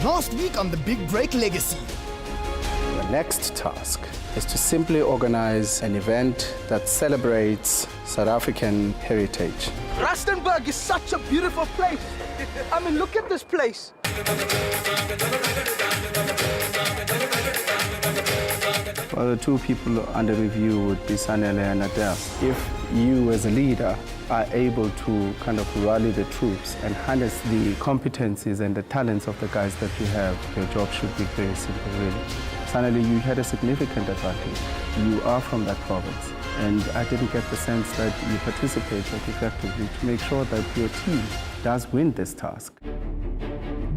Last week on The Big Break Legacy. The next task is to simply organize an event that celebrates South African heritage. Rustenburg is such a beautiful place. I mean, look at this place. Well, the two people under review would be Sanele and Adele. If you as a leader are able to kind of rally the troops and harness the competencies and the talents of the guys that you have, your job should be very simple, really. Sanele, you had a significant advantage. You are from that province, and I didn't get the sense that you participated effectively to make sure that your team does win this task.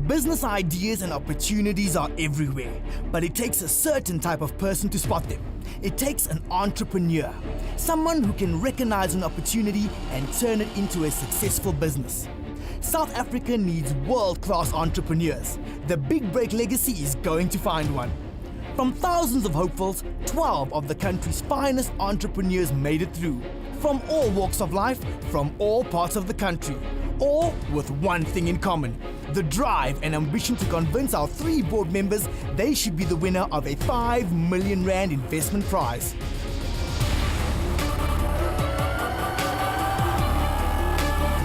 Business ideas and opportunities are everywhere, but it takes a certain type of person to spot them. It takes an entrepreneur, someone who can recognize an opportunity and turn it into a successful business. South Africa needs world-class entrepreneurs. The Big Break Legacy is going to find one. From thousands of hopefuls, 12 of the country's finest entrepreneurs made it through. From all walks of life, from all parts of the country. All with one thing in common: the drive and ambition to convince our 3 board members they should be the winner of a 5 million rand investment prize.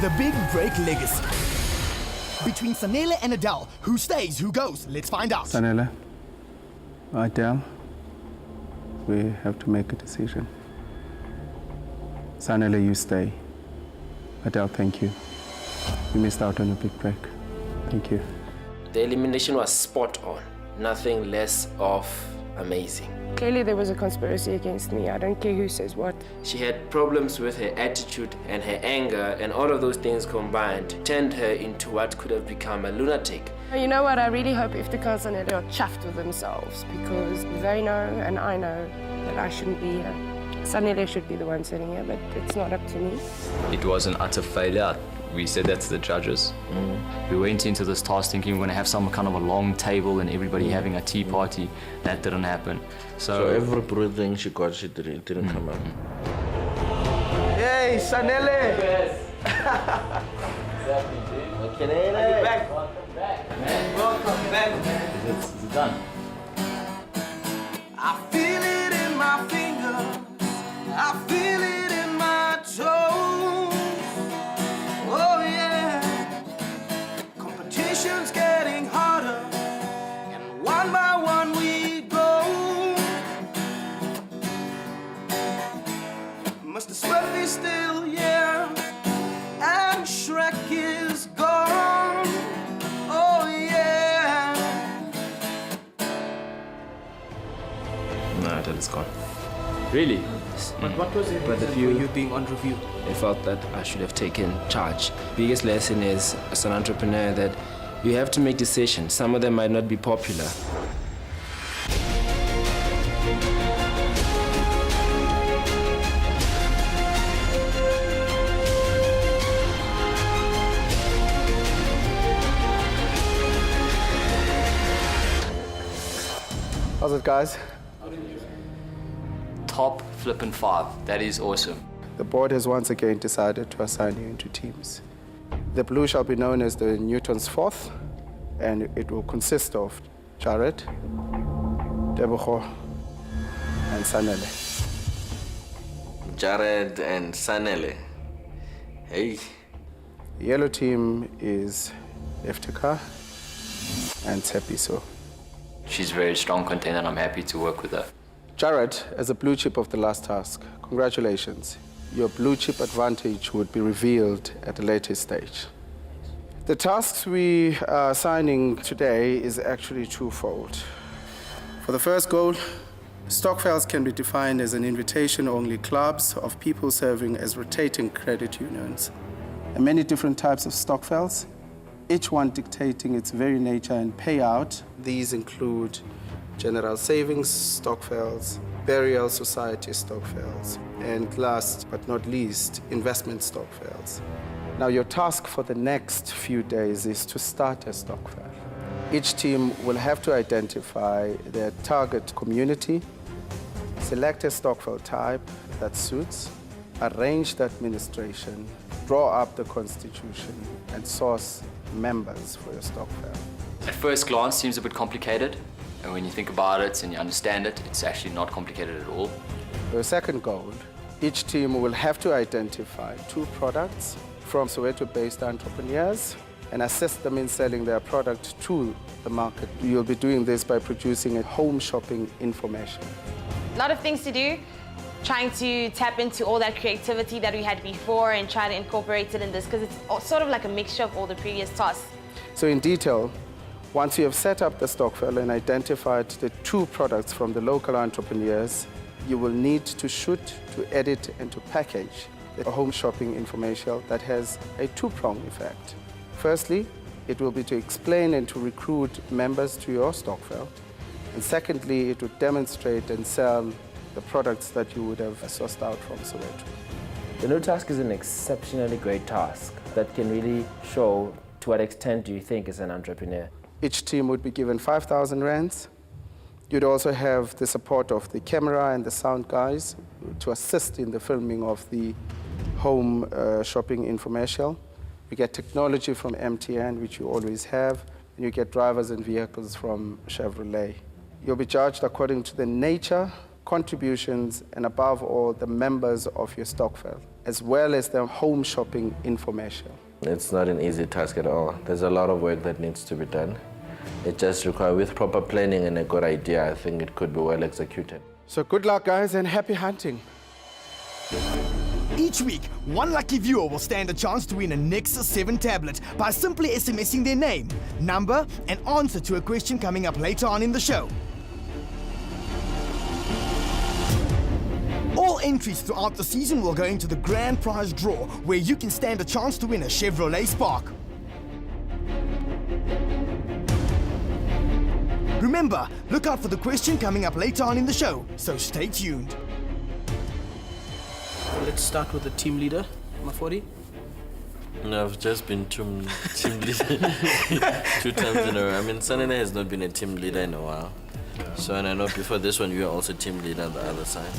The Big Break Legacy. Between Sanele and Adele, who stays, who goes? Let's find out. Sanele, Adele, we have to make a decision. Sanele, you stay. Adele, thank you. You missed out on a big break. Thank you. The elimination was spot on. Nothing less of amazing. Clearly there was a conspiracy against me. I don't care who says what. She had problems with her attitude and her anger, and all of those things combined turned her into what could have become a lunatic. You know what? I really hope if the Contestant are chuffed with themselves, because they know and I know that I shouldn't be here. Sanele should be the one sitting here, but it's not up to me. It was an utter failure. We said that to the judges. We went into this task thinking we're going to have some kind of a long table and everybody having a tea party. That didn't happen. So every breathing she got, it didn't come out. Hey, Sanele! Yes. Welcome back. Welcome back. It's done. I feel it in my fingers. I feel it in my toes. Oh yeah. Competition's getting harder, and one by one we go. Mr. Smurf is still here, and Shrek is gone. Oh yeah. No, that is gone. Really? But what was it? But the for few- you being on review? I felt that I should have taken charge. Biggest lesson is, as an entrepreneur, that you have to make decisions. Some of them might not be popular. How's it, guys? Top flippin' 5. That is awesome. The board has once again decided to assign you into teams. The blue shall be known as the Newton's Fourth, and it will consist of Jared, Debogo, and Sanele. Jared and Sanele. Hey. The yellow team is Eftika and Tsepiso. She's a very strong contender and I'm happy to work with her. Jared, as a blue chip of the last task, congratulations. Your blue chip advantage would be revealed at a later stage. The tasks we are assigning today is actually twofold. For the first goal, stockvels can be defined as an invitation-only clubs of people serving as rotating credit unions. And many different types of stockvels, each one dictating its very nature and payout. These include general savings stockvels, burial society stockvels, and last but not least, investment stockvels. Now, your task for the next few days is to start a stockvel. Each team will have to identify their target community, select a stockvel type that suits, arrange the administration, draw up the constitution, and source members for your stockvel. At first glance, seems a bit complicated. And when you think about it and you understand it, it's actually not complicated at all. The second goal, each team will have to identify 2 products from Soweto-based entrepreneurs and assist them in selling their product to the market. You'll be doing this by producing a home shopping infomercial. A lot of things to do, trying to tap into all that creativity that we had before and try to incorporate it in this, because it's sort of like a mixture of all the previous tasks. So in detail, once you have set up the stockvel and identified the 2 products from the local entrepreneurs, you will need to shoot, to edit and to package a home shopping infomercial that has a 2-pronged effect. Firstly, it will be to explain and to recruit members to your stockvel. And secondly, it would demonstrate and sell the products that you would have sourced out from Soweto. The new task is an exceptionally great task that can really show to what extent do you think as an entrepreneur. Each team would be given 5,000 rands. You'd also have the support of the camera and the sound guys to assist in the filming of the home shopping infomercial. You get technology from MTN, which you always have, and you get drivers and vehicles from Chevrolet. You'll be judged according to the nature, contributions, and above all, the members of your stockvel, as well as the home shopping infomercial. It's not an easy task at all. There's a lot of work that needs to be done. It just requires, with proper planning and a good idea, I think it could be well executed. So good luck, guys, and happy hunting. Each week, one lucky viewer will stand a chance to win a Nexus 7 tablet by simply SMSing their name, number, and answer to a question coming up later on in the show. All entries throughout the season will go into the grand prize draw, where you can stand a chance to win a Chevrolet Spark. Remember, look out for the question coming up later on in the show, so stay tuned. Let's start with the team leader, Mafori. No, I've just been team leader 2 times in a row. I mean, Sanene has not been a team leader in a while. So, and I know before this one, you were also team leader on the other side.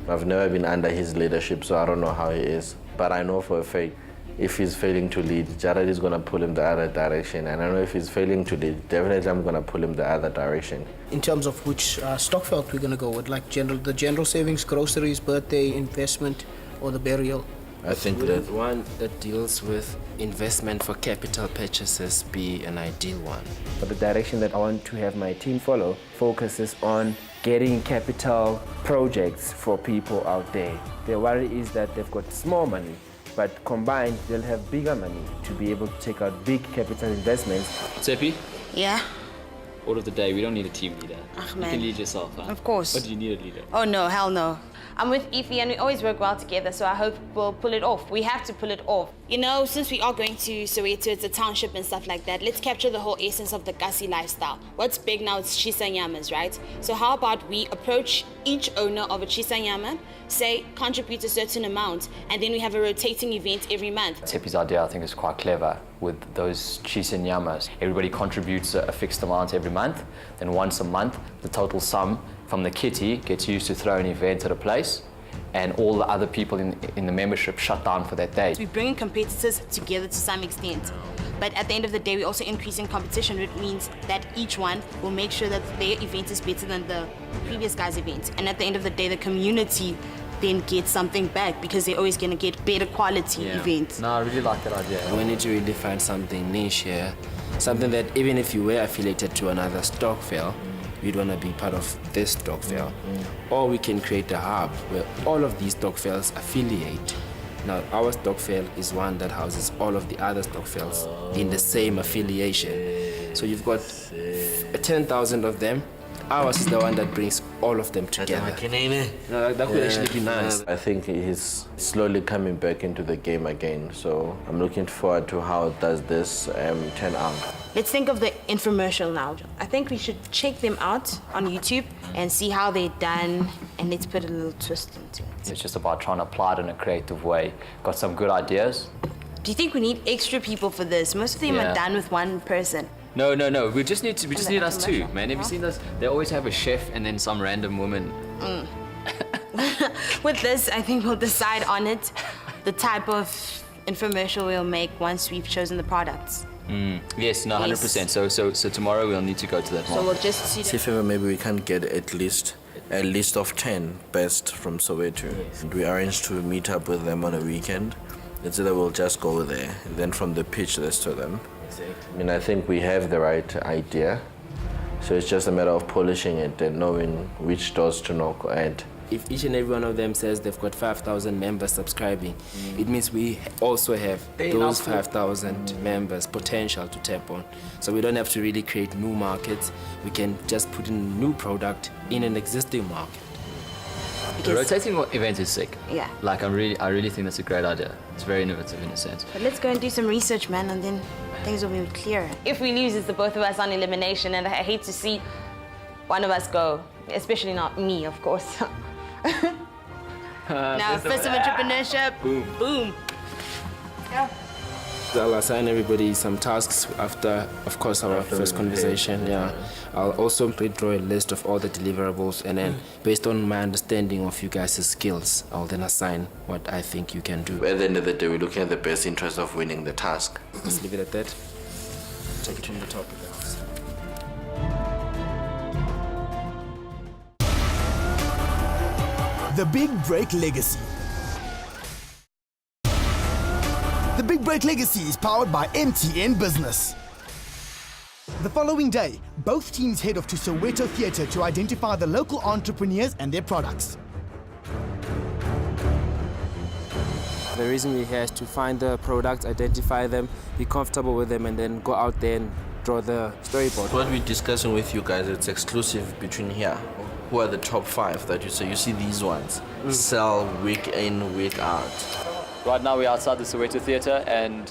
I've never been under his leadership, so I don't know how he is. But I know for a fact, if he's failing to lead, Jared is going to pull him the other direction. And I know if he's failing to lead, definitely I'm going to pull him the other direction. In terms of which stockvel we're going to go with, like the general savings, groceries, birthday, investment, or the burial? I think Would that one that deals with investment for capital purchases be an ideal one? But the direction that I want to have my team follow focuses on getting capital projects for people out there. Their worry is that they've got small money, but combined they'll have bigger money to be able to take out big capital investments. Seppi, Yeah? order of the day, we don't need a team leader. Ach, You man. can lead yourself, huh? Of course. But do you need a leader? Oh no, hell no. I'm with Ify and we always work well together, so I hope we'll pull it off. We have to pull it off. You know, since we are going to Soweto, it's a township and stuff like that, let's capture the whole essence of the Kasi lifestyle. What's big now is chisanyamas, right? So how about we approach each owner of a chisanyama, say contribute a certain amount, and then we have a rotating event every month. Seppi's idea, I think, is quite clever with those chisanyamas. Everybody contributes a fixed amount every month. Then once a month, the total sum from the kitty gets used to throw an event at a place, and all the other people in the membership shut down for that day. We bring competitors together to some extent. But at the end of the day, we're also increasing competition, which means that each one will make sure that their event is better than the previous guy's event. And at the end of the day, the community then gets something back because they're always going to get better quality events. No, I really like that idea. We need to really find something niche here, something that even if you were affiliated to another stockvel, you'd want to be part of this stockvel. Or we can create a hub where all of these stockvels affiliate. Now, our stockvel is one that houses all of the other stockvels in the same affiliation. So you've got 10,000 of them. Ours is the one that brings all of them together. No, that could actually be nice. I think he's slowly coming back into the game again. So I'm looking forward to how does this turn out. Let's think of the infomercial now. I think we should check them out on YouTube and see how they're done, and let's put a little twist into it. It's just about trying to apply it in a creative way. Got some good ideas? Do you think we need extra people for this? Most of them are done with one person. No. We just need us two, man. Have you seen this? They always have a chef and then some random woman. With this, I think we'll decide on it, the type of infomercial we'll make once we've chosen the products. Yes, no, 100%. So tomorrow we'll need to go to that So market. we'll just see. See if ever maybe we can get at least a list of 10 best from Soweto. And we arrange to meet up with them on a weekend. It's either we'll just go there, and then from the pitch list to them. I mean, I think we have the right idea. So it's just a matter of polishing it and knowing which doors to knock at. If each and every one of them says they've got 5,000 members subscribing, it means we also have those 5,000 members potential to tap on. So we don't have to really create new markets. We can just put in a new product in an existing market. The rotating event is sick. Yeah. Like I really think that's a great idea. It's very innovative in a sense. But let's go and do some research, man, and then things will be clearer. If we lose, it's the both of us on elimination, and I hate to see one of us go, especially not me, of course. Now, first of entrepreneurship. Boom. Yeah. I'll assign everybody some tasks after, of course, our first conversation. Yeah. I'll also draw a list of all the deliverables, and then based on my understanding of you guys' skills, I'll then assign what I think you can do. At the end of the day, we're looking at the best interest of winning the task. Let's leave it at that. Take it from the top of the house. The Big Break Legacy. The Big Break Legacy is powered by MTN Business. The following day, both teams head off to Soweto Theatre to identify the local entrepreneurs and their products. The reason we're here is to find the products, identify them, be comfortable with them, and then go out there and draw the storyboard. What we're discussing with you guys, it's exclusive between here. Who are the top 5 that you say? You see these ones sell week in, week out. Right now we're outside the Soweto Theatre and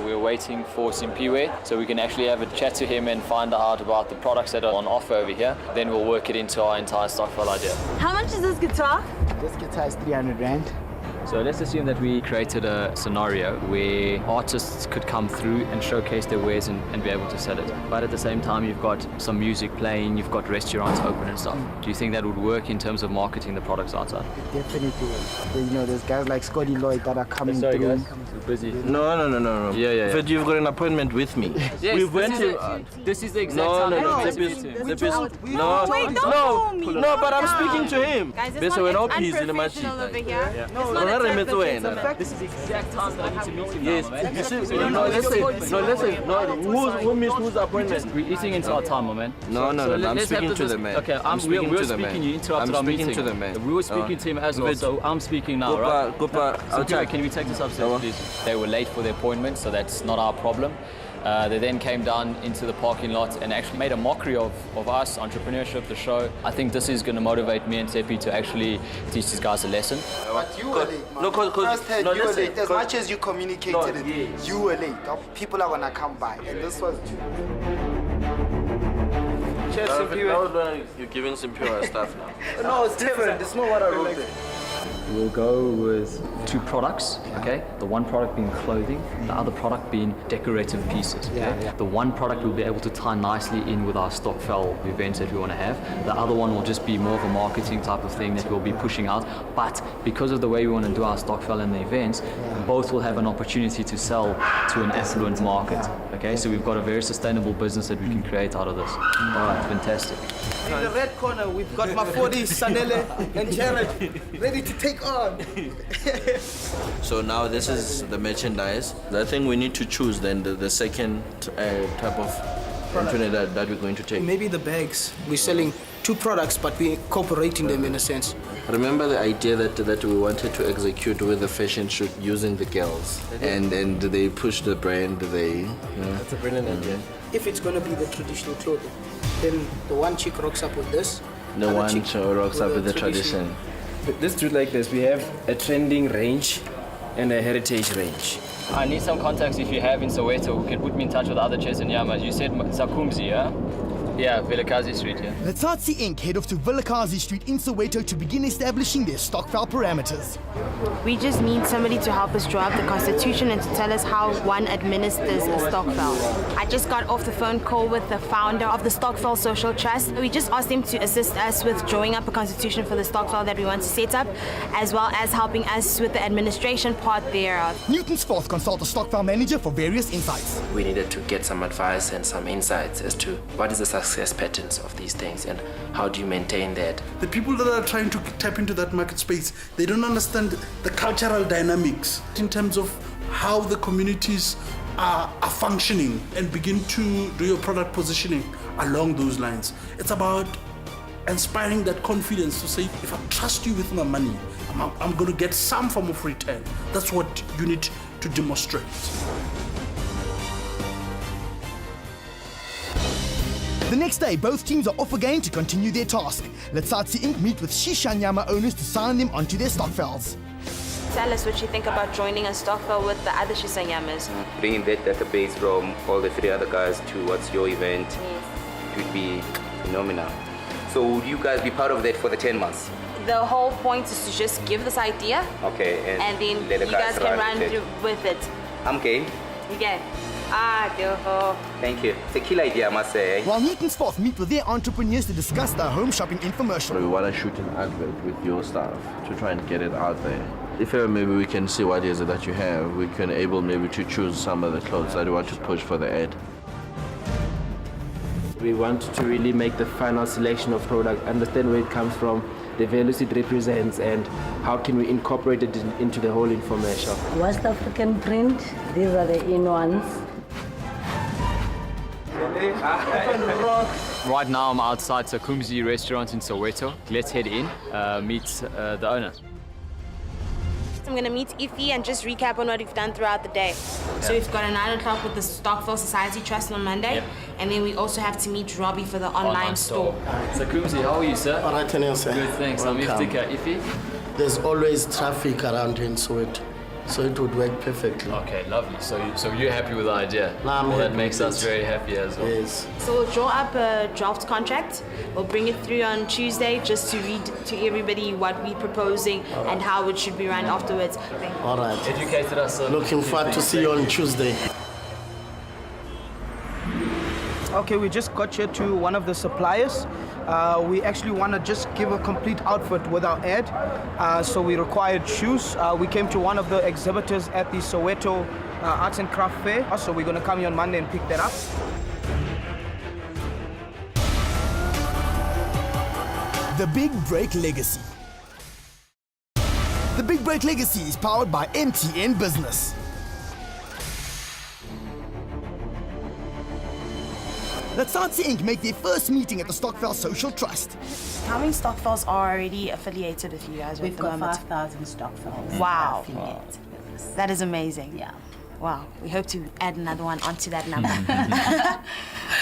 we're waiting for Simpiwe so we can actually have a chat to him and find out about the products that are on offer over here. Then we'll work it into our entire stockvel idea. How much is this guitar? This guitar is 300 Rand. So let's assume that we created a scenario where artists could come through and showcase their wares and be able to sell it. But at the same time, you've got some music playing, you've got restaurants open and stuff. Do you think that would work in terms of marketing the products outside? Definitely. You know, there's guys like Scotty Lloyd that are coming through. Guys. We're busy. No. Yeah. But you've got an appointment with me. Yes, we went to. This is the exact time. No, but I'm speaking to him. Guys, Bese wena ophizi le unprofessional over machine. here. No, This is the exact time that I need to meet him. Yes. Who missed whose appointment? We're eating into our time, my man. No, I'm speaking to the man. Okay, we were speaking, you interrupted our meeting. I'm speaking to the man. We were speaking to him as well, so I'm speaking now, right? Gopa, So, can we take this upstairs, please? They were late for their appointment, so that's not our problem. They then came down into the parking lot and actually made a mockery of us, entrepreneurship, the show. I think this is going to motivate me and Tepi to actually teach these guys a lesson. But you were late, man. Firsthand, you were late. As much as you communicated it, you were late. People are going to come by. And this was... You're giving some pure stuff now. No, it's different. It's not what I wrote there. We'll go with 2 products, okay? The one product being clothing, the other product being decorative pieces, okay? The one product we'll be able to tie nicely in with our stockvel events that we want to have. The other one will just be more of a marketing type of thing that we'll be pushing out. But because of the way we want to do our stockvel and the events, both will have an opportunity to sell to an affluent market, okay? So we've got a very sustainable business that we can create out of this. All right, fantastic. In the red corner, we've got my 40 Sanele and Jared ready to take on. So now this is the merchandise. I think we need to choose then the second type of opportunity that we're going to take. Maybe the bags. We're selling 2 products, but we're incorporating them in a sense. Remember the idea that we wanted to execute with the fashion shoot using the girls, and they push the brand. That's a brilliant idea. If it's going to be the traditional clothing, then the one chick rocks up with this. The other one chick rocks up with the traditional. tradition. Let's do it like this. We have a trending range and a heritage range. I need some contacts if you have in Soweto who can put me in touch with other Chess and Yamas. You said Sakumzi, yeah? Yeah, Vilakazi Street, yeah. Letsatsi Inc. head off to Vilakazi Street in Soweto to begin establishing their stockvel parameters. We just need somebody to help us draw up the constitution and to tell us how one administers a stockvel. I just got off the phone call with the founder of the Stockvel Social Trust. We just asked him to assist us with drawing up a constitution for the stockvel that we want to set up, as well as helping us with the administration part thereof. Newton's Fourth consult a stockvel manager for various insights. We needed to get some advice and some insights as to what is the success patterns of these things and how do you maintain that. The people that are trying to tap into that market space, they don't understand the cultural dynamics in terms of how the communities are functioning, and begin to do your product positioning along those lines. It's about inspiring that confidence to say, if I trust you with my money, I'm going to get some form of return. That's what you need to demonstrate. The next day, both teams are off again to continue their task. Letsatsi Inc. meet with Shisha Nyama owners to sign them onto their stockvels. Tell us what you think about joining a stockvel with the other Shisanyamas. Bringing that database from all the 3 other guys to what's your event, it would be phenomenal. So would you guys be part of that for the 10 months? The whole point is to just give this idea, Okay, and then let the you guys can run with it. with it. I'm game. You get? Thank you. It's a killer idea, I must say. While Newton's Fourth meet with their entrepreneurs to discuss their home shopping infomercial. We want to shoot an advert with your stuff to try and get it out there. If ever maybe we can see what is it that you have, we can able maybe to choose some of the clothes that we want to push for the ad. We want to really make the final selection of product, understand where it comes from, the values it represents, and how can we incorporate it into the whole infomercial. West African print, these are the in ones. Right now I'm outside Sakumzi restaurant in Soweto. Let's head in, meet the owner. I'm going to meet Ify and just recap on what we've done throughout the day. So we've got a 9 o'clock with the Stockvel Society Trust on Monday, and then we also have to meet Robbie for the online store. Sakumzi, how are you, sir? All right, and sir. Good, thanks. I'm Iftika. Ify? There's always traffic around here in Soweto, so it would work perfectly. Okay, lovely. So you're happy with the idea? I'm well, happy that makes with us it. very happy as well. Yes. So we'll draw up a draft contract. We'll bring it through on Tuesday just to read to everybody what we're proposing and how it should be run afterwards. All right. Educated us. Looking forward to see you on Tuesday. Okay, we just got here to one of the suppliers. We actually want to just give a complete outfit with our ad. So we required shoes. We came to one of the exhibitors at the Soweto Arts and Craft Fair. So we're going to come here on Monday and pick that up. The Big Break Legacy. The Big Break Legacy is powered by MTN Business. Letsatsi Inc. make their first meeting at the Stockvel Social Trust. How many stockvels are already affiliated with you guys? We've got 5,000 stockvels. Wow. Affiliated with us. That is amazing. Yeah. Wow. We hope to add another one onto that number.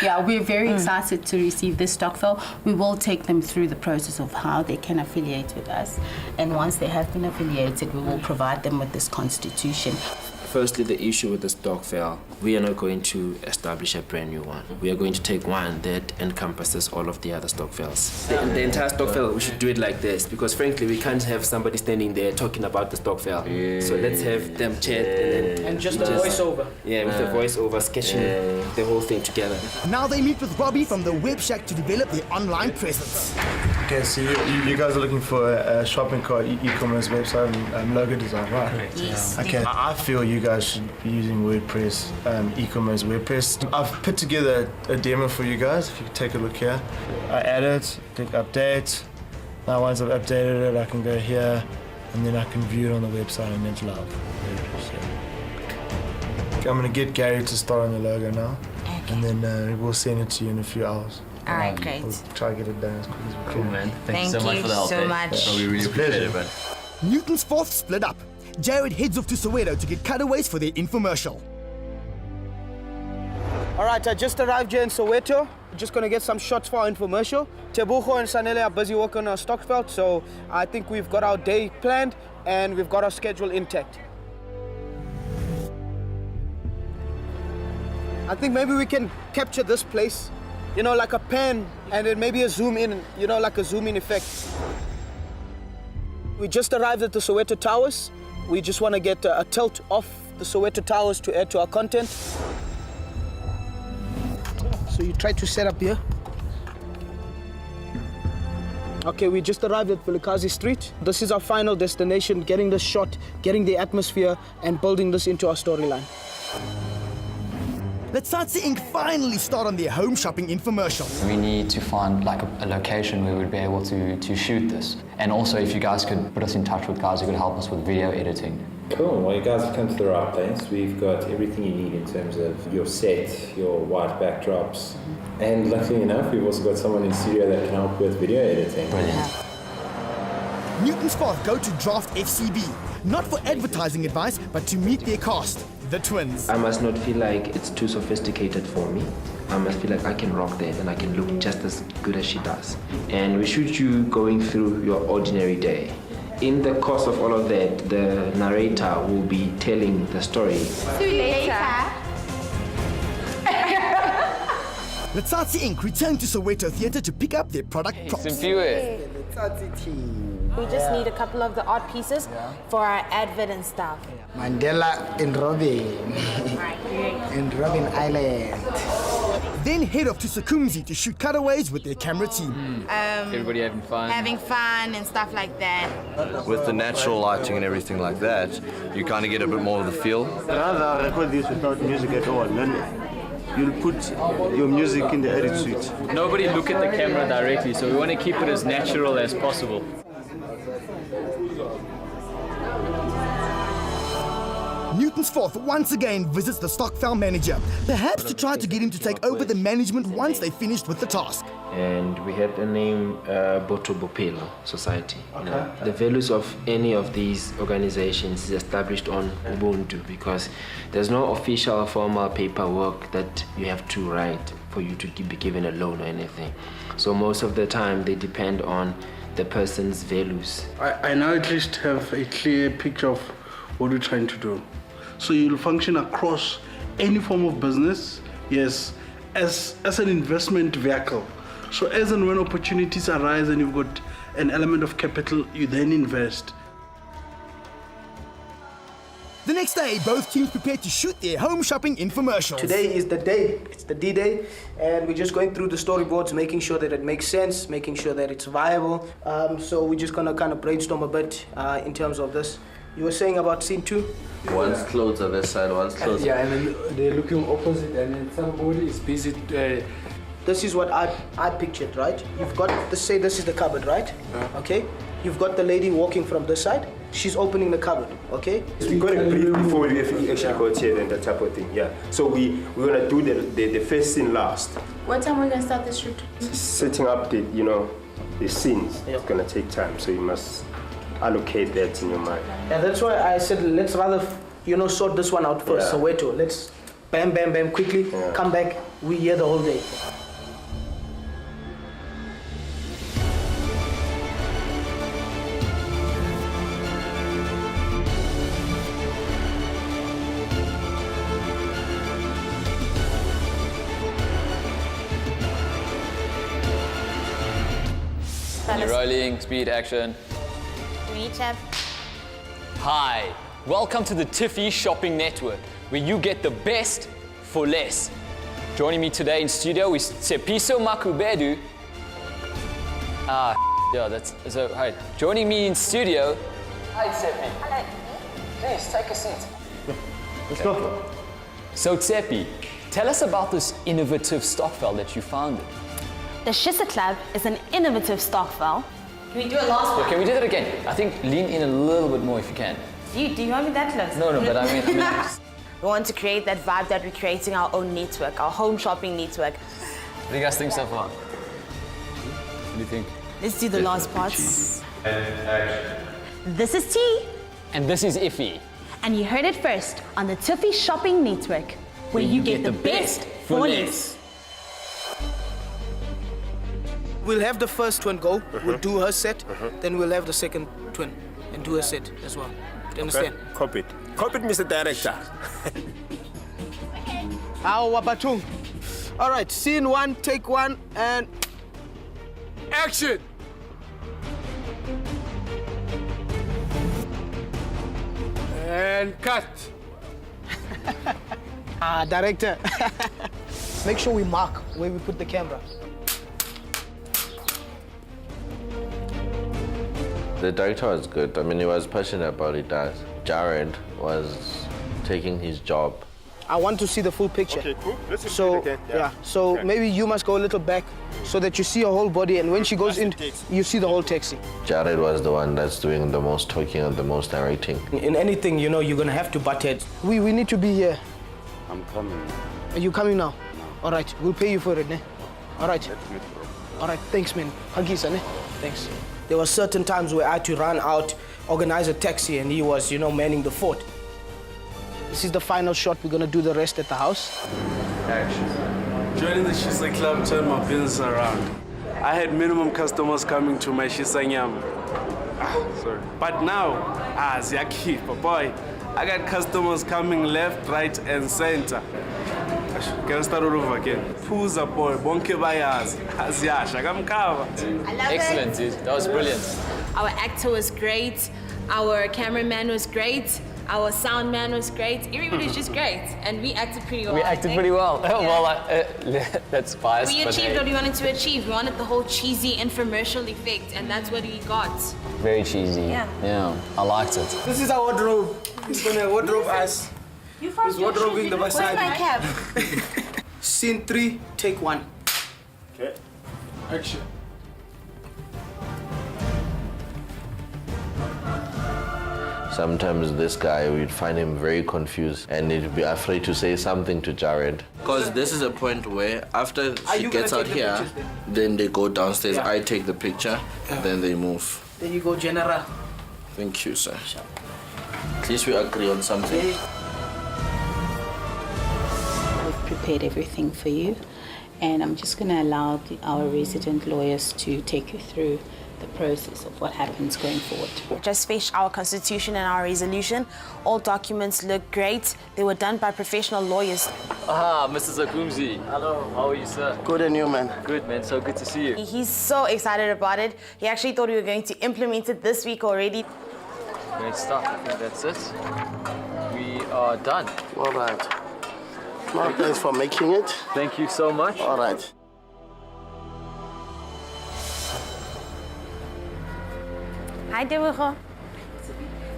Yeah, we're very excited to receive this stockvel. We will take them through the process of how they can affiliate with us. And once they have been affiliated, we will provide them with this constitution. Firstly, the issue with the stockvel, we are not going to establish a brand new one. We are going to take one that encompasses all of the other stockvels. The entire stockvel, we should do it like this, because frankly, we can't have somebody standing there talking about the stockvel. So let's have them chat and just a voiceover. Yeah, with the voiceover, sketching the whole thing together. Now they meet with Robbie from the Web Shack to develop their online presence. Okay, so you guys are looking for a shopping cart, e-commerce website, and logo design, right? Yes. Okay, I feel you guys should be using WordPress, e-commerce WordPress. I've put together a demo for you guys. If you could take a look here. I add it, click update. Now once I've updated it, I can go here, and then I can view it on the website and it's live. Okay, I'm gonna get Gary to start on the logo now, and then we'll send it to you in a few hours. All right, great. We'll try to get it done as quick as we can. Cool, man. Thank you so much for the help. so much. We really appreciate it, man. Newton's Fourth split up. Jared heads off to Soweto to get cutaways for their infomercial. All right, I just arrived here in Soweto. We're just going to get some shots for our infomercial. Tebucho and Sanele are busy working on our stockvel, so I think we've got our day planned and we've got our schedule intact. I think maybe we can capture this place you know, like a pan, and then maybe a zoom in, you know, like a zoom in effect. We just arrived at the Soweto Towers. We just want to get a tilt off the Soweto Towers to add to our content. So you try to set up here. Okay, we just arrived at Vilakazi Street. This is our final destination, getting this shot, getting the atmosphere, and building this into our storyline. Let's Inc. finally start on their home shopping infomercial. We need to find like a location where we'd be able to shoot this. And also if you guys could put us in touch with guys who could help us with video editing. Cool, well you guys have come to the right place. We've got everything you need in terms of your set, your white backdrops. And luckily enough, we've also got someone in studio that can help with video editing. Brilliant. Newton's Park go to Draft FCB, not for advertising advice, but to meet their cast, the twins. I must not feel like it's too sophisticated for me. I must feel like I can rock that and I can look just as good as she does. And we shoot you going through your ordinary day. In the course of all of that, the narrator will be telling the story. See you later. Letsatsi Inc. return to Soweto Theatre to pick up their product props. We just need a couple of the art pieces for our advert and stuff. Mandela and Robin. And Robin Island. Then head off to Sukumzi to shoot cutaways with their camera team. Everybody having fun? Having fun and stuff like that. With the natural lighting and everything like that, you kind of get a bit more of the feel. Rather record this without music at all. Then you'll put your music in the edit suite. Nobody look at the camera directly, so we want to keep it as natural as possible. Newton's Fourth once again visits the stockvel manager, perhaps to try to get him to take over the management once they finished with the task. And we had the name Boto Bopelo Society. You know, the values of any of these organizations is established on Ubuntu because there's no official formal paperwork that you have to write for you to be given a loan or anything. So most of the time they depend on the person's values. I now at least have a clear picture of what we're trying to do. So you'll function across any form of business, yes, as an investment vehicle. So as and when opportunities arise and you've got an element of capital, you then invest. The next day, both teams prepared to shoot their home shopping infomercials. Today is the day, it's the D-Day, and we're just going through the storyboards, making sure that it makes sense, making sure that it's viable. So we're just gonna kind of brainstorm a bit in terms of this. You were saying about scene 2? One's clothes are this side, one's clothes. Yeah, and then they're looking opposite, and then somebody is busy. This is what I pictured, right? You've got, let's say this is the cupboard, right? Okay? You've got the lady walking from this side. She's opening the cupboard, okay? We got a brief before we actually got here and that type of thing, yeah. So we're gonna do the first scene last. What time are we gonna start the shoot? Setting up the, the scenes, it's gonna take time, so you must allocate that in your mind. Yeah, that's why I said let's rather, sort this one out first. Yeah. Soweto, let's bam, bam, bam, quickly, come back, we here the whole day. Rolling, speed, action. We each have. Hi, welcome to the Tiffy Shopping Network, where you get the best for less. Joining me today in studio is Tsepiso Makubedu. Hi. Joining me in studio. Hi, Tsepi. Hello. Please take a seat. Let's go. So Tsepi, tell us about this innovative stockvel that you founded. The Shisa Club is an innovative stockvel. Can we do a last one? Can we do that again? I think lean in a little bit more if you can. Do you want me that close? No, but I mean we want to create that vibe that we're creating our own network, our home shopping network. What do you guys think so far? What do you think? Let's do the last parts. This is T. And this is Iffy. And you heard it first on the Tiffy Shopping Network, where you get the best for less. We'll have the first twin go, we'll do her set, then we'll have the second twin and do her set as well. Do you understand? Copy it, Mr. Director. Awa Batung. All right, scene 1, take 1, and action. And cut. Director. Make sure we mark where we put the camera. The director was good. I mean, he was passionate about it. Jared was taking his job. I want to see the full picture. Okay, cool. Let's see So, it again. yeah. So Okay. maybe you must go a little back so that you see her whole body, and when she goes in, you see the whole taxi. Jared was the one that's doing the most talking and the most directing. In anything, you know, you're gonna have to butt heads. We need to be here. I'm coming. Are you coming now? All right, we'll pay you for it, ne? All right. All right, thanks, man. Hagisa, ne? Thanks. There were certain times where I had to run out, organize a taxi, and he was, you know, manning the fort. This is the final shot. We're gonna do the rest at the house. Action. Joining the Shisa Club turned my business around. I had minimum customers coming to my Shisa Nyam. Sorry. But now, Ziyakipa, boy, I got customers coming left, right, and center. Can I start all over again? Puza boy, bonke bayaz, Aziyasha, kamkava. Excellent, dude. That was brilliant. Our actor was great. Our cameraman was great. Our sound man was great. Everybody was just great. And we acted pretty well. We acted pretty well. Well, that's biased. We but achieved hey. what we wanted to achieve. We wanted the whole cheesy infomercial effect, and that's what we got. Very cheesy. Yeah. I liked it. This is our wardrobe. He's gonna wardrobe us. You He's wardrobing the Where's beside. my cap? Scene 3, take 1. Okay. Action. Sometimes this guy, we'd find him very confused and he'd be afraid to say something to Jared. Because this is a point where after Are she you gets gonna out take the here, pictures then they go downstairs. Yeah. I take the picture, then they move. There you go, General. Thank you, sir. At least we agree on something. We've prepared everything for you, and I'm just going to allow our resident lawyers to take you through the process of what happens going forward. Just fetched our constitution and our resolution. All documents look great. They were done by professional lawyers. Ah, Mr. Zakumzi. Hello, how are you, sir? Good, and you, man? Good, man. So good to see you. He's so excited about it. He actually thought we were going to implement it this week already. Great stuff. I think that's it. We are done. All right. Well, thanks for making it. Thank you so much. All right. Hi, Debucho.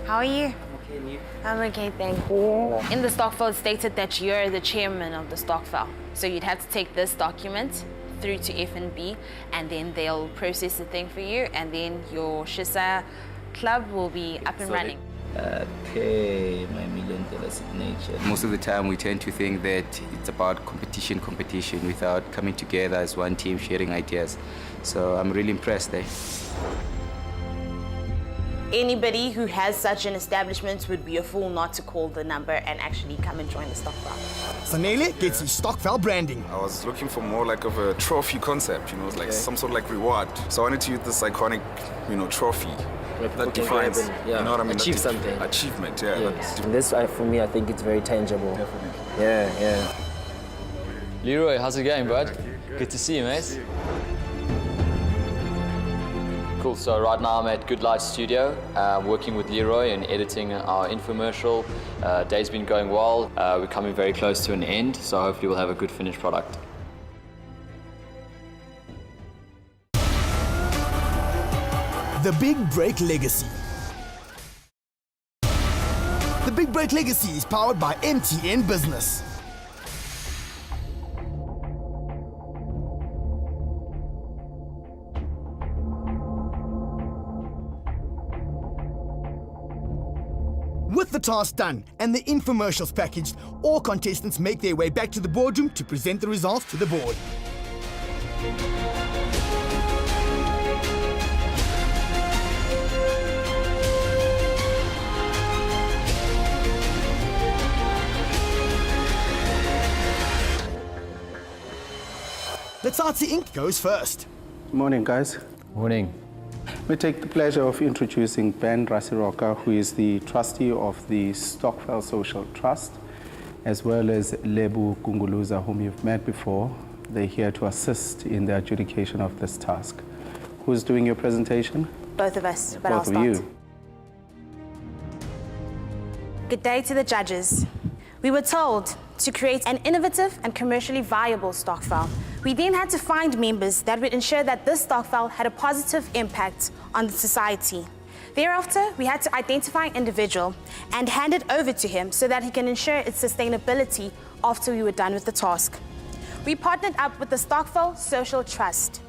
How are you? Okay, and you? I'm okay, thank you. In the stockvel, it stated that you're the chairman of the stockvel. So you'd have to take this document through to F&B, and then they'll process the thing for you, and then your Shisa club will be up and running. Pay my $1 million signature. Most of the time we tend to think that it's about competition without coming together as one team sharing ideas. So I'm really impressed there. Anybody who has such an establishment would be a fool not to call the number and actually come and join the stockvel. Sanele gets his stockvel branding. I was looking for more like of a trophy concept, you know, it's like some sort of like reward. So I wanted to use this iconic, you know, trophy that defines, you know what I mean? Achieve something. Achievement, yeah. Yes. And this, for me, I think it's very tangible. Definitely. Yeah. Leroy, how's it going, bud? Good to see you, mate. Cool, so right now I'm at Good Light Studio, working with Leroy and editing our infomercial. Day's been going well. We're coming very close to an end, so hopefully we'll have a good finished product. The Big Break Legacy. The Big Break Legacy is powered by MTN Business. With the task done and the infomercials packaged, all contestants make their way back to the boardroom to present the results to the board. Let's Artsy Inc. goes first. Morning, guys. Morning. We take the pleasure of introducing Ben Rasiroka, who is the trustee of the Stockvel Social Trust, as well as Lebu Kunguluza, whom you've met before, They're here to assist in the adjudication of this task. Who's doing your presentation? Both of us, but Both I'll of start. you. Good day to the judges. We were told to create an innovative and commercially viable stockvel. We then had to find members that would ensure that this stockvel had a positive impact on the society. Thereafter, we had to identify an individual and hand it over to him so that he can ensure its sustainability after we were done with the task. We partnered up with the Stockvel Social Trust.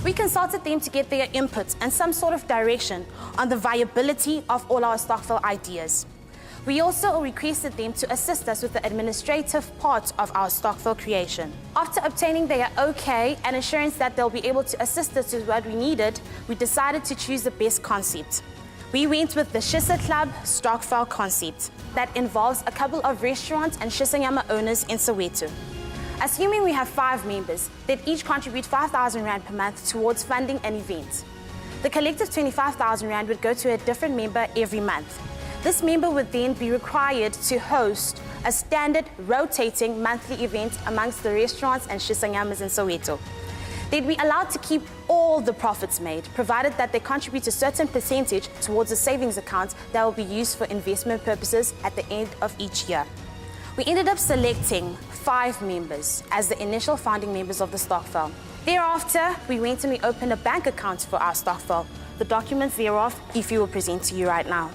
We consulted them to get their input and some sort of direction on the viability of all our stockvel ideas. We also requested them to assist us with the administrative part of our stockvel creation. After obtaining their okay and assurance that they'll be able to assist us with what we needed, we decided to choose the best concept. We went with the Shisa Club stockvel concept that involves a couple of restaurants and Shisanyama owners in Soweto. Assuming we have 5 members, they'd each contribute 5,000 Rand per month towards funding an event. The collective 25,000 Rand would go to a different member every month. This member would then be required to host a standard rotating monthly event amongst the restaurants and Shisanyamas in Soweto. They'd be allowed to keep all the profits made, provided that they contribute a certain percentage towards a savings account that will be used for investment purposes at the end of each year. We ended up selecting 5 members as the initial founding members of the stockvel. Thereafter, we went and we opened a bank account for our stockvel. The documents thereof, Ify will present to you right now.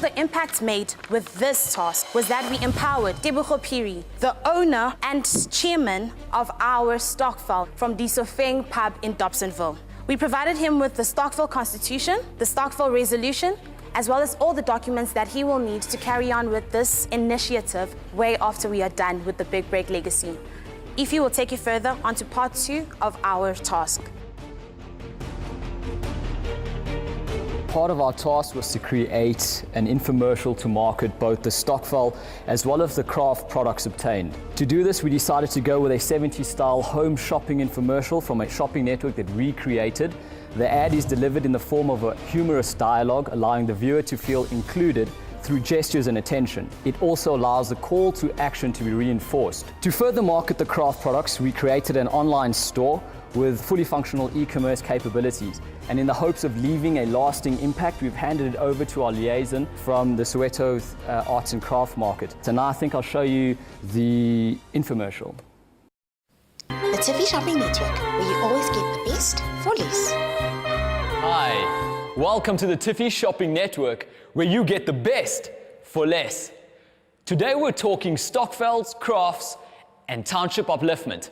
The impact made with this task was that we empowered Tebogo Phiri, the owner and chairman of our stockvel from Disofeng pub in Dobsonville. We provided him with the stockvel constitution, the stockvel resolution, as well as all the documents that he will need to carry on with this initiative way after we are done with the Big Break Legacy. Ify will take you further onto part 2 of our task. Part of our task was to create an infomercial to market both the stockvel as well as the craft products obtained. To do this, we decided to go with a 70s style home shopping infomercial from a shopping network that we created. The ad is delivered in the form of a humorous dialogue, allowing the viewer to feel included through gestures and attention. It also allows the call to action to be reinforced. To further market the craft products, we created an online store with fully functional e-commerce capabilities. And in the hopes of leaving a lasting impact, we've handed it over to our liaison from the Soweto Arts and Craft Market. So now I think I'll show you the infomercial. The Tiffy Shopping Network, where you always get the best for less. Hi, welcome to the Tiffy Shopping Network, where you get the best for less. Today we're talking stockvels, crafts, and township upliftment.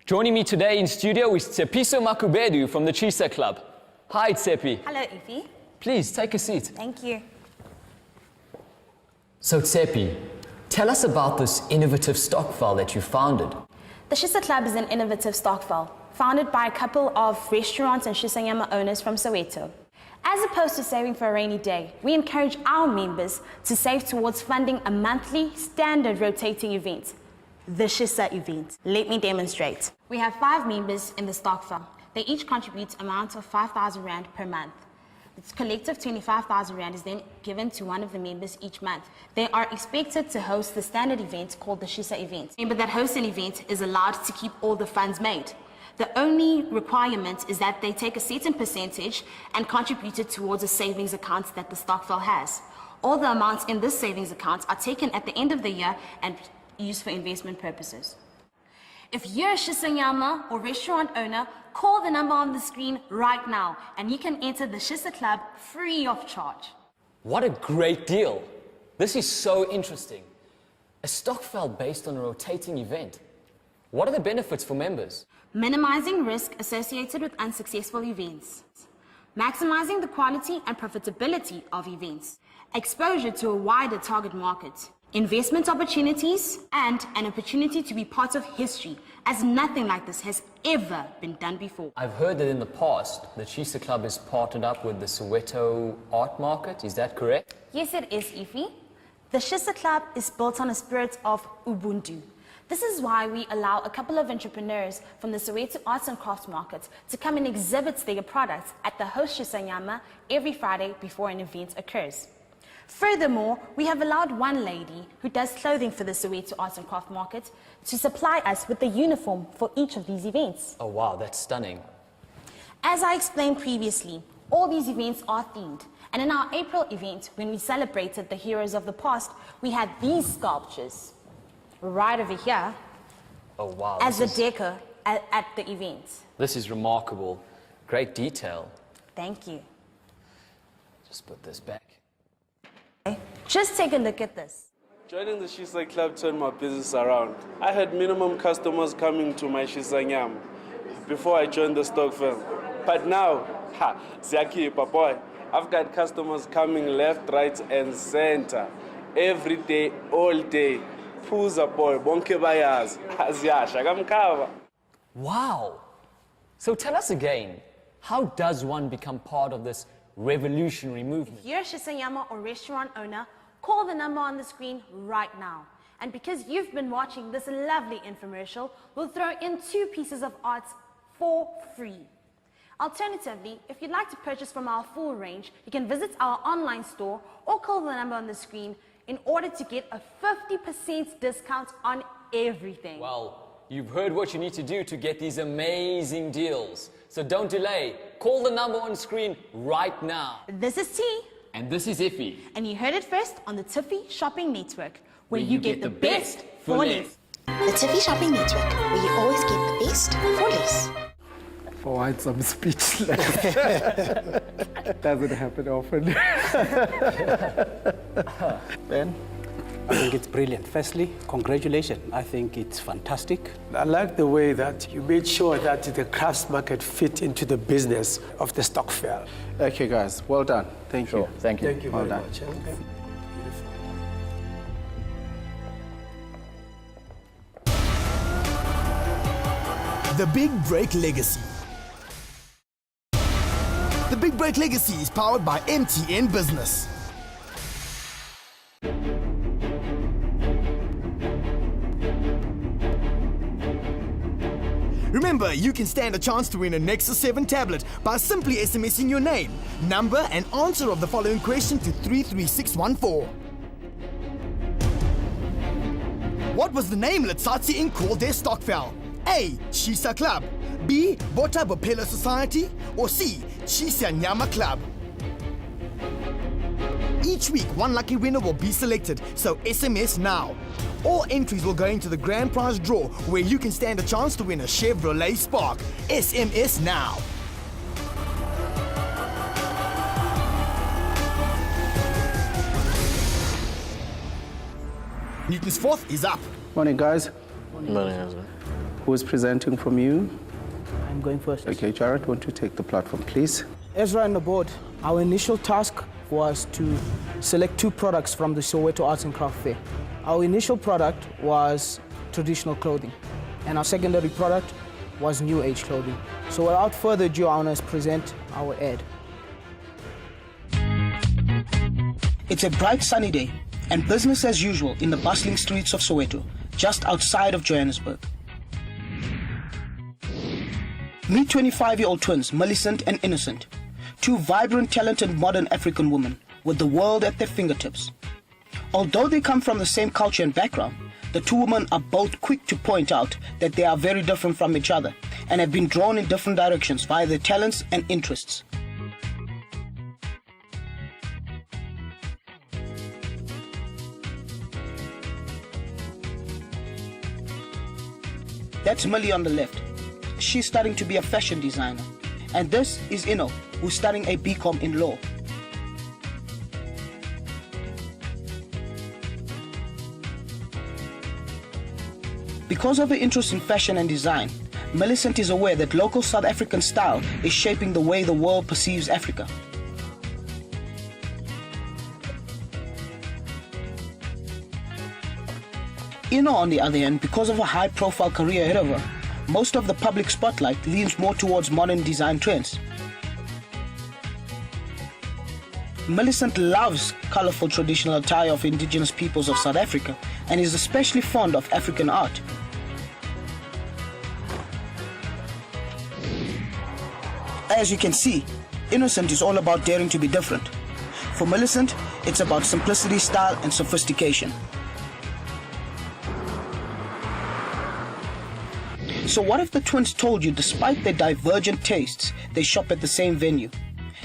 Joining me today in studio is Tsepiso Makubedu from the Chisa Club. Hi, Tsepi. Hello, Ify. Please, take a seat. Thank you. So, Tsepi, tell us about this innovative stockvel that you founded. The Shisa Club is an innovative stockvel, founded by a couple of restaurants and Shisanyama owners from Soweto. As opposed to saving for a rainy day, we encourage our members to save towards funding a monthly standard rotating event, the Shisa event. Let me demonstrate. We have 5 members in the stockvel. They each contribute an amount of 5,000 Rand per month. This collective 25,000 Rand is then given to one of the members each month. They are expected to host the standard event called the Shisa event. Remember that hosts an event is allowed to keep all the funds made. The only requirement is that they take a certain percentage and contribute it towards a savings account that the stockvel has. All the amounts in this savings account are taken at the end of the year and used for investment purposes. If you're a Shisanyama or restaurant owner, call the number on the screen right now and you can enter the Shisa Club free of charge. What a great deal. This is so interesting. A stockvel based on a rotating event. What are the benefits for members? Minimizing risk associated with unsuccessful events. Maximizing the quality and profitability of events. Exposure to a wider target market. Investment opportunities and an opportunity to be part of history, as nothing like this has ever been done before. I've heard that in the past, the Chisa Club has partnered up with the Soweto Art Market. Is that correct? Yes, it is, Ify. The Shisa Club is built on a spirit of Ubuntu. This is why we allow a couple of entrepreneurs from the Soweto Arts and Crafts Market to come and exhibit their products at the host Shisanyama every Friday before an event occurs. Furthermore, we have allowed one lady who does clothing for the Soweto Arts and Craft Market to supply us with the uniform for each of these events. Oh wow, that's stunning. As I explained previously, all these events are themed. And in our April event, when we celebrated the heroes of the past, we had these sculptures right over here Oh wow. as the this is- decor at the event. This is remarkable. Great detail. Thank you. Just put this back. Just take a look at this. Joining the Shisa Club turned my business around. I had minimum customers coming to my Shisa Nyam before I joined the stokvel. But now, Ziyakhipha boy, I've got customers coming left, right, and center. Every day, all day. Phuza boy, bonke bayaz. Ziyasha kamkhava. Wow. So tell us again, how does one become part of this revolutionary movement? If you're a Shisanyama or restaurant owner, call the number on the screen right now. And because you've been watching this lovely infomercial, we'll throw in 2 pieces of art for free. Alternatively, if you'd like to purchase from our full range, you can visit our online store or call the number on the screen in order to get a 50% discount on everything. Well, you've heard what you need to do to get these amazing deals. So don't delay. Call the number on screen right now. This is T. And this is Iffy. And you heard it first on the Tiffy Shopping Network, where you get the best for less. The Tiffy Shopping Network, where you always get the best for less. For once, I'm speechless. Doesn't happen often. Ben, I think it's brilliant. Firstly, congratulations. I think it's fantastic. I like the way that you made sure that the crafts market fit into the business of the stokvel. Okay, guys, well done. Thank you. Thank you. Thank you Well very done. much. The Big Break Legacy. The Big Break Legacy is powered by MTN Business. Remember, you can stand a chance to win a Nexus 7 tablet by simply SMSing your name, number, and answer of the following question to 33614. What was the name Letsatsi Inc. called their stokvel? A. Shisa Club, B. Bota Bopela Society, or C. Shisa Nyama Club? Each week, one lucky winner will be selected, so SMS now. All entries will go into the grand prize draw, where you can stand a chance to win a Chevrolet Spark. SMS now. Newton's Fourth is up. Morning, guys. Morning, Ezra. Who is presenting from you? I'm going first. Okay, Jared, won't you take the platform, please? Ezra and the board, our initial task was to select 2 products from the Soweto Arts and Craft Fair. Our initial product was traditional clothing, and our secondary product was new age clothing. So without further ado, I want to present our ad. It's a bright sunny day, and business as usual in the bustling streets of Soweto, just outside of Johannesburg. Meet 25-year-old twins, Millicent and Innocent, 2 vibrant, talented, modern African women with the world at their fingertips. Although they come from the same culture and background, the 2 women are both quick to point out that they are very different from each other and have been drawn in different directions via their talents and interests. That's Millie on the left. She's studying to be a fashion designer. And this is Inno, who's studying a BCom in law. Because of her interest in fashion and design, Millicent is aware that local South African style is shaping the way the world perceives Africa. Inno, on the other hand, because of a high-profile career ahead of her, most of the public spotlight leans more towards modern design trends. Millicent loves colorful traditional attire of indigenous peoples of South Africa and is especially fond of African art. As you can see, Innocent is all about daring to be different. For Millicent, It's about simplicity, style, and sophistication. So what if the twins told you, despite their divergent tastes, they shop at the same venue?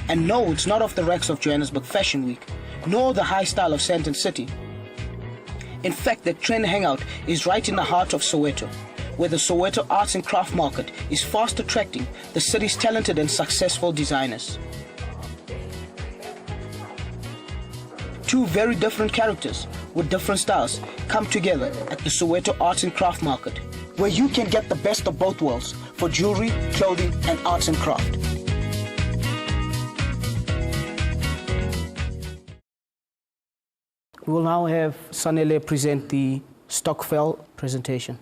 And no, it's not off the racks of Johannesburg Fashion Week, nor the high style of Sandton City. In fact, the trend hangout is right in the heart of Soweto, where the Soweto Arts and Craft Market is fast attracting the city's talented and successful designers. Two very different characters with different styles come together at the Soweto Arts and Craft Market, where you can get the best of both worlds for jewelry, clothing, and arts and craft. We will now have Sanele present the stockvel presentation.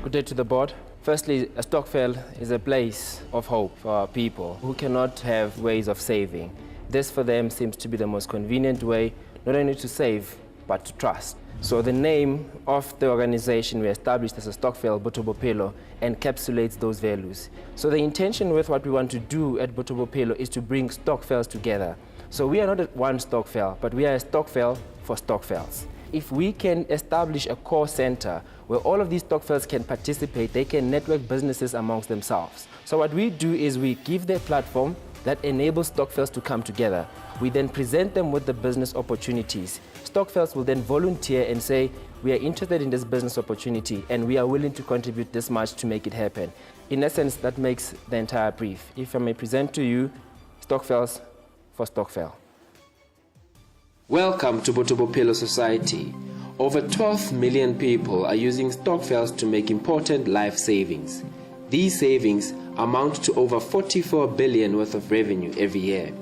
Good day to the board. Firstly, a stockvel is a place of hope for our people who cannot have ways of saving. This for them seems to be the most convenient way, not only to save, but to trust. So the name of the organization we established as a stockvel, Botobophelo, encapsulates those values. So the intention with what we want to do at Botobophelo is to bring stockvels together. So we are not one stockvel, but we are a stockvel for stockvels. If we can establish a core center where all of these stockvels can participate, they can network businesses amongst themselves. So what we do is we give them a platform that enables stockvels to come together. We then present them with the business opportunities. Stockvels will then volunteer and say, we are interested in this business opportunity and we are willing to contribute this much to make it happen. In essence, that makes the entire brief. If I may present to you, stockvels for stockvel. Welcome to Botobophelo Society. Over 12 million people are using stockvels to make important life savings. These savings amount to over 44 billion worth of revenue every year.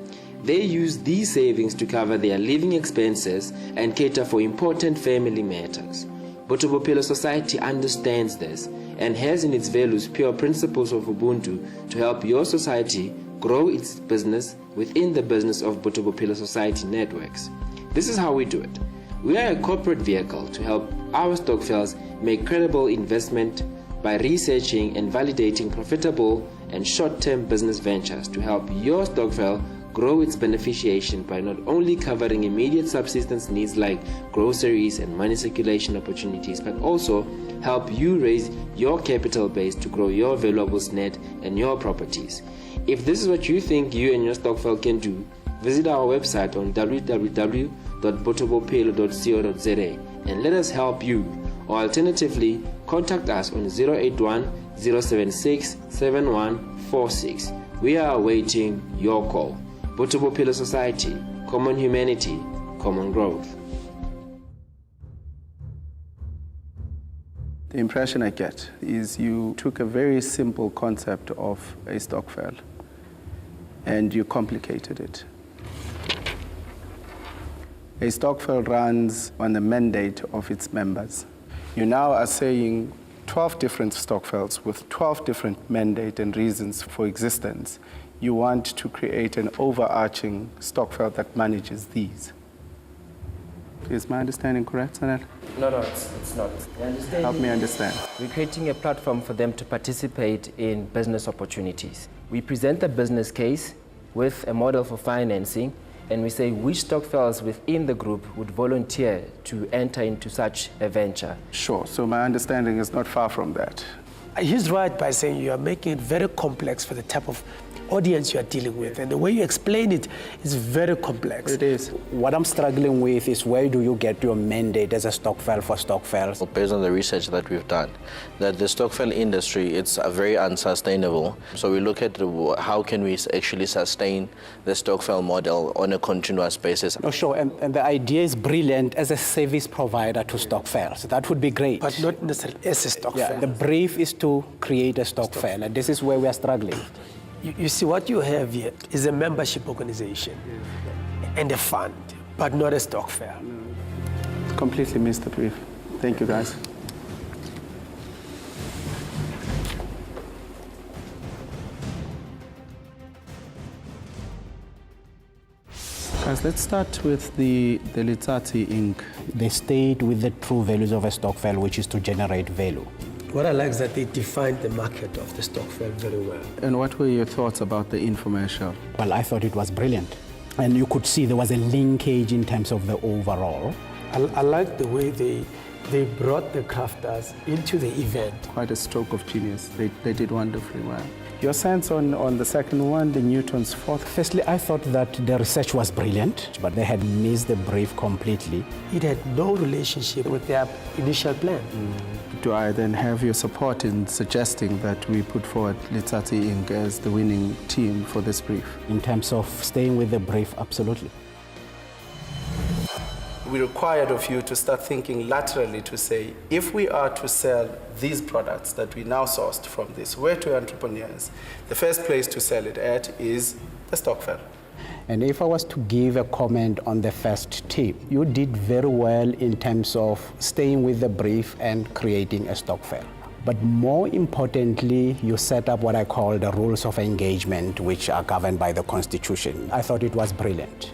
They use these savings to cover their living expenses and cater for important family matters. Botobophelo Society understands this and has in its values pure principles of Ubuntu to help your society grow its business within the business of Botobophelo Society networks. This is how we do it. We are a corporate vehicle to help our stockvels make credible investment by researching and validating profitable and short-term business ventures to help your stockvel grow its beneficiation by not only covering immediate subsistence needs like groceries and money circulation opportunities, but also help you raise your capital base to grow your valuables net and your properties. If this is what you think you and your stockvel can do, visit our website on www.botobophelo.co.za and let us help you. Or alternatively, contact us on 081 076 7146. We are awaiting your call. Botobophelo Society, common humanity, common growth. The impression I get is you took a very simple concept of a stockvel and you complicated it. A stockvel runs on the mandate of its members. You now are saying 12 different stockvels with 12 different mandate and reasons for existence. You want to create an overarching stockvel that manages these. Is my understanding correct, Sanel? No, it's not. Help me understand. We're creating a platform for them to participate in business opportunities. We present a business case with a model for financing, and we say which stockvels within the group would volunteer to enter into such a venture. Sure, so my understanding is not far from that. He's right by saying you are making it very complex for the type of audience you are dealing with, and the way you explain it is very complex. It is. What I'm struggling with is where do you get your mandate as a stockvel for stockvels? Based on the research that we've done, that the stockvel industry, it's very unsustainable. So we look at how can we actually sustain the stockvel model on a continuous basis. Oh, sure, and the idea is brilliant as a service provider to stockvels. That would be great. But not necessarily as a stockvel. Yeah, the brief is to create a stockvel, and this is where we are struggling. You see, what you have here is a membership organization and a fund, but not a stockvel. Completely missed the brief. Thank you, guys. Guys, let's start with the Litsatsi Inc. They stayed with the true values of a stockvel, which is to generate value. What I like is that they defined the market of the stockvel very well. And what were your thoughts about the infomercial? Well, I thought it was brilliant. And you could see there was a linkage in terms of the overall. I like the way they brought the crafters into the event. Quite a stroke of genius. They did wonderfully well. Your sense on the second one, the Newton's fourth? Firstly, I thought that the research was brilliant, but they had missed the brief completely. It had no relationship with their initial plan. Do I then have your support in suggesting that we put forward Letsatsi Inc. as the winning team for this brief? In terms of staying with the brief, absolutely. We required of you to start thinking laterally to say, if we are to sell these products that we now sourced from this, where to entrepreneurs, the first place to sell it at is the stockvel. And if I was to give a comment on the first tip, you did very well in terms of staying with the brief and creating a stockvel. But more importantly, you set up what I call the rules of engagement, which are governed by the Constitution. I thought it was brilliant.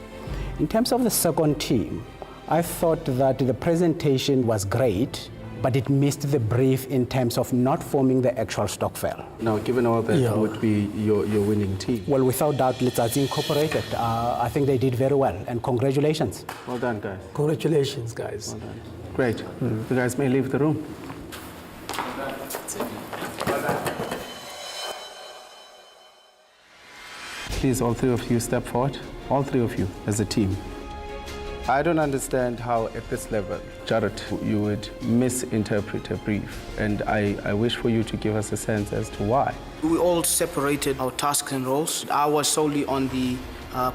In terms of the second team, I thought that the presentation was great, but it missed the brief in terms of not forming the actual stockvel. Now, given all that, would be your winning team? Well, without doubt, Letsatsi Incorporated. I think they did very well, and congratulations. Well done, guys. Congratulations, guys. Well done. Great. You guys may leave the room. Please, all three of you step forward. All three of you as a team. I don't understand how at this level, Jared, you would misinterpret a brief. And I wish for you to give us a sense as to why. We all separated our tasks and roles. I was solely on the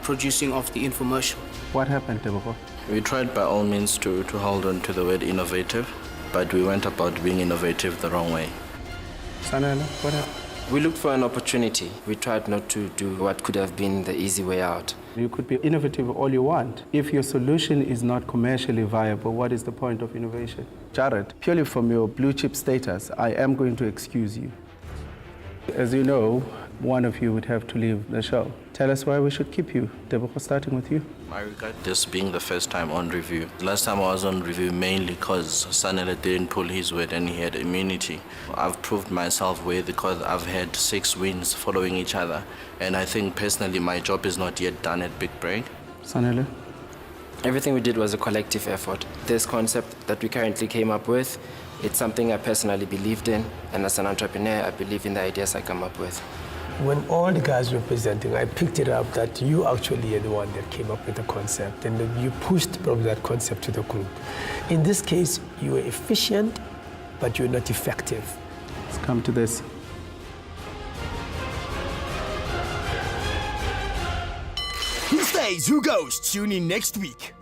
producing of the infomercial. What happened, Tebogo? We tried by all means to hold on to the word innovative, but we went about being innovative the wrong way. Sanela, what happened? We looked for an opportunity. We tried not to do what could have been the easy way out. You could be innovative all you want. If your solution is not commercially viable, what is the point of innovation? Jared, purely from your blue chip status, I am going to excuse you. As you know, one of you would have to leave the show. Tell us why we should keep you. Tebogo, starting with you. I regard this being the first time on review. Last time I was on review mainly because Sanela didn't pull his weight and he had immunity. I've proved myself worthy because I've had 6 wins following each other. And I think personally my job is not yet done at Big Brain. Sanela? Everything we did was a collective effort. This concept that we currently came up with, it's something I personally believed in. And as an entrepreneur, I believe in the ideas I come up with. When all the guys were presenting, I picked it up that you actually are the one that came up with the concept, and then you pushed probably that concept to the group. In this case, you were efficient, but you're not effective. Let's come to this. Who stays, who goes? Tune in next week.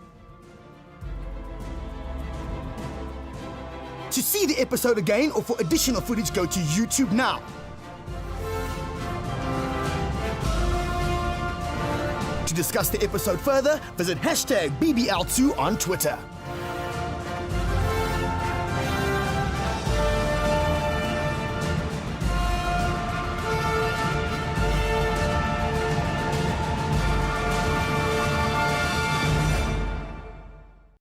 To see the episode again or for additional footage, go to YouTube now. To discuss the episode further, visit #BBL2 on Twitter.